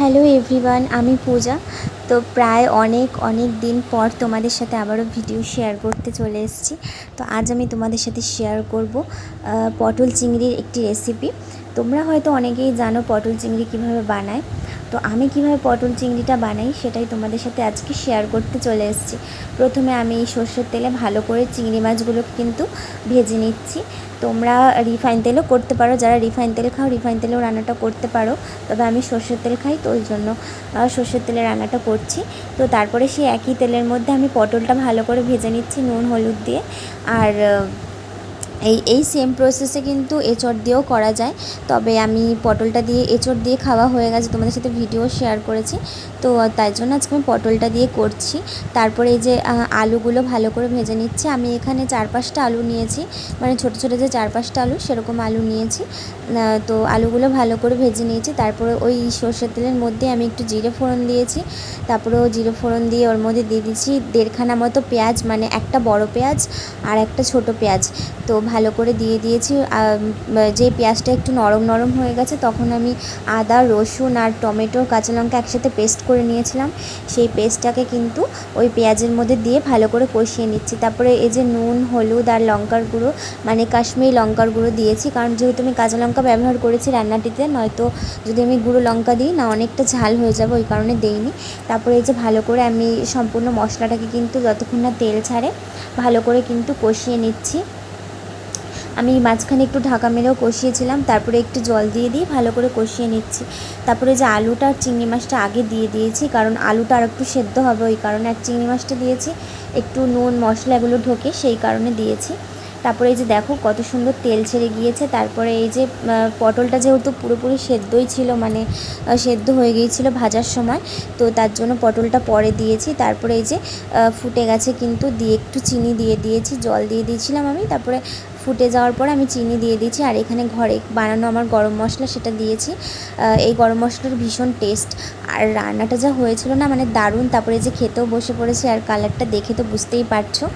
Hello everyone, আমি পূজা। তো প্রায় অনেক দিন পর তোমাদের সাথে আবারও ভিডিও শেয়ার করতে চলে এসেছি। তো আজ আমি তোমাদের সাথে শেয়ার করব পটল চিংড়ির একটি রেসিপি। তোমরা হয়তো অনেকেই জানো পটল চিংড়ি কীভাবে বানায়। তো আমি কিভাবে পটল চিংড়িটা বানাই সেটাই তোমাদের সাথে আজকে শেয়ার করতে চলে এসেছি। প্রথমে আমি এই সর্ষের তেলে ভালো করে চিংড়ি মাছগুলো কিন্তু ভেজে নিচ্ছি। তোমরা রিফাইন তেলও করতে পারো, যারা রিফাইন তেল খাও রিফাইন তেলেও রান্নাটা করতে পারো, তবে আমি সর্ষের তেল খাই তো ওই জন্য সর্ষের তেলে রান্নাটা করছি। তো তারপরে সেই একই তেলের মধ্যে আমি পটলটা ভালো করে ভেজে নিচ্ছি নুন হলুদ দিয়ে। আর এই সেম প্রসেসে কিন্তু এঁচড় দিয়েও করা যায়, তবে আমি পটলটা দিয়ে এঁচড় দিয়ে খাওয়া হয়ে গেছে, তোমাদের সাথে ভিডিও শেয়ার করেছি। তো তাই জন্য আজকে আমি পটলটা দিয়ে করছি। তারপরে এই যে আলুগুলো ভালো করে ভেজে নিচ্ছি। আমি এখানে 4-5টা আলু নিয়েছি, মানে ছোটো ছোটো যে 4-5টা আলু সেরকম আলু নিয়েছি। তো আলুগুলো ভালো করে ভেজে নিয়েছি। তারপরে ওই সর্ষের তেলের মধ্যে আমি একটু জিরে ফোড়ন দিয়েছি। তারপরেও জিরে ফোড়ন দিয়ে ওর মধ্যে দিয়ে দিচ্ছি 1.5খানা মতো পেঁয়াজ, মানে একটা বড় পেঁয়াজ আর একটা ছোট পেঁয়াজ। তো ভালো করে দিয়ে দিয়েছি। যে পেঁয়াজটা একটু নরম হয়ে গেছে তখন আমি আদা রসুন আর টমেটো কাঁচা লঙ্কা একসাথে পেস্ট করে নিয়েছিলাম, সেই পেস্টটাকে কিন্তু ওই পেঁয়াজের মধ্যে দিয়ে ভালো করে কষিয়ে নিচ্ছি। তারপরে এই যে নুন হলুদ আর লঙ্কার গুঁড়ো, মানে কাশ্মীরি লঙ্কার গুঁড়ো দিয়েছি, কারণ যেহেতু আমি কাঁচা লঙ্কা ব্যবহার করেছি রান্নাটিতে, নয়তো যদি আমি গুঁড়ো লঙ্কা দিই না অনেকটা ঝাল হয়ে যাবে, ওই কারণে দেইনি। তারপরে এই যে ভালো করে আমি সম্পূর্ণ মশলাটাকে কিন্তু যতক্ষণ না তেল ছাড়ে ভালো করে কিন্তু কষিয়ে নিচ্ছি। আমি মাঝখানে একটু ঢাকা মেরেও কষিয়েছিলাম, তারপরে একটু জল দিয়ে ভালো করে কষিয়ে নিচ্ছি। তারপরে যে আলুটা আর চিংড়ি মাছটা আগে দিয়ে দিয়েছি, কারণ আলুটা আর একটু সেদ্ধ হবে ওই কারণে, আর চিংড়ি মাছটা দিয়েছি একটু নুন মশলা এগুলো ঢোকে সেই কারণে দিয়েছি। তারপরে এই যে দেখো কত সুন্দর তেল ছেড়ে গিয়েছে। তারপরে এই যে পটলটা যেহেতু পুরোপুরি সেদ্ধই ছিল, মানে সেদ্ধ হয়ে গিয়েছিলো ভাজার সময়, তো তার জন্য পটলটা পরে দিয়েছি। তারপরে এই যে ফুটে গেছে কিন্তু, দিয়ে একটু চিনি দিয়ে দিয়েছি, জল দিয়ে দিয়েছিলাম আমি। তারপরে ফুটে যাওয়ার পর আমি চিনি দিয়ে দিয়েছি, আর এখানে ঘরে বানানো আমার গরম মশলা সেটা দিয়েছি। এই গরম মশলার ভীষণ টেস্ট, আর রান্নাটা যা হয়েছিল না মানে দারুণ। তারপরে যে খেতেও বসে পড়েছি, আর কালারটা দেখে তো বুঝতেই পারছো।